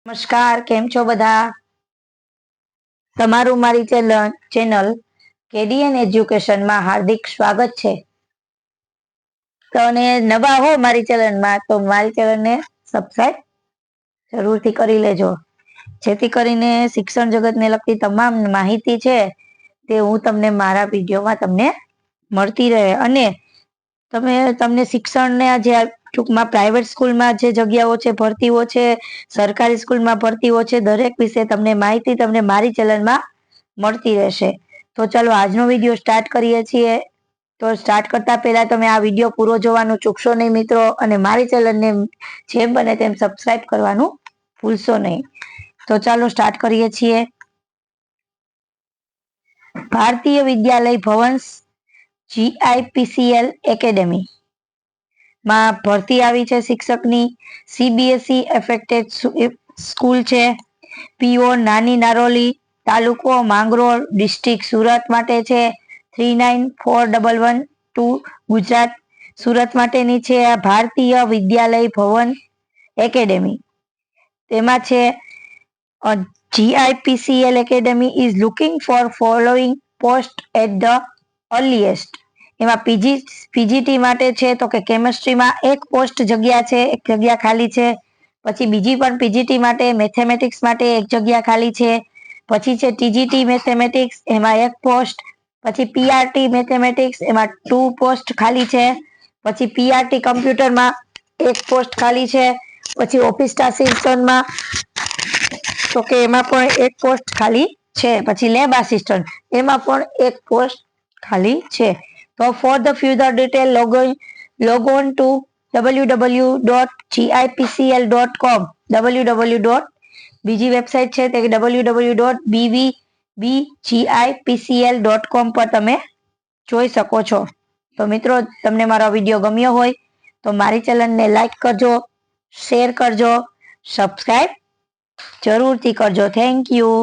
નમસ્કાર, કેમ છો બધા? તમારું મારી ચેનલ કેડીએન એજ્યુકેશનમાં હાર્દિક સ્વાગત છે. તો અને નવા હો મારી ચેનલમાં તો મારી ચેનલને સબસ્ક્રાઇબ જરૂરથી કરી લેજો, જેથી કરીને શિક્ષણ જગતને લગતી તમામ માહિતી છે તે હું તમને મારા વિડીયોમાં તમને મળતી રહે. અને તમને શિક્ષણને જે ટૂંકમાં પ્રાઇવેટ સ્કૂલમાં જે જગ્યાઓ છે, ભરતીઓ છે, સરકારી સ્કૂલમાં ભરતીઓ છે, દરેક વિશે તમને માહિતી તમને મારી ચેનલમાં મળતી રહેશે. તો ચાલો આજનો વિડીયો સ્ટાર્ટ કરીએ છીએ. તો સ્ટાર્ટ કરતા પહેલા તમે આ વિડીયો પૂરો જોવાનું ચૂકશો નહીં મિત્રો, અને મારી ચેનલને જેમ બને તેમ સબસ્ક્રાઇબ કરવાનું ભૂલશો નહીં. તો ચાલો સ્ટાર્ટ કરીએ છીએ. ભારતીય વિદ્યાલય ભવન GIPCL એકેડેમી માં ભરતી આવી છે શિક્ષકની. CBSE એફેક્ટેડ સ્કૂલ છે. PO નાની નારોલી, તાલુકો માંગરોળ, ડિસ્ટ્રિક્ટ સુરત માટે છે. 394112 ગુજરાત સુરત માટેની છે આ ભારતીય વિદ્યાલય ભવન એકેડેમી. તેમાં છે GIPCL academy is looking for following post at the earliest. એમાં પીજીટી માટે છે તો કે કેમેસ્ટ્રીમાં એક પોસ્ટ જગ્યા છે, એક જગ્યા ખાલી છે. પછી બીજી પણ પીજીટી માટે મેથેમેટિક્સ માટે એક જગ્યા ખાલી છે. પછી છે ટીજીટી મેથેમેટિક્સ, એમાં એક પોસ્ટ. પછી PRT મેથેમેટિક્સ, એમાં 2 પોસ્ટ ખાલી છે. પછી PRT કમ્પ્યુટરમાં એક પોસ્ટ ખાલી છે. પછી ઓફિસ આસિસ્ટન્ટમાં તો કે એમાં પણ એક પોસ્ટ ખાલી છે. પછી લેબ આસિસ્ટન્ટ, એમાં પણ એક પોસ્ટ ખાલી છે. તો for the further detail log on to www.gipcl.com. બીજી વેબસાઇટ છે તે www.bbgipcl.com પર તમે જોઈ શકો છો. તો મિત્રો, તમને મારો વિડીયો ગમ્યો હોય તો મારી ચેનલને લાઈક કરજો, શેર કરજો, સબસ્ક્રાઇબ જરૂરથી કરજો. Thank you.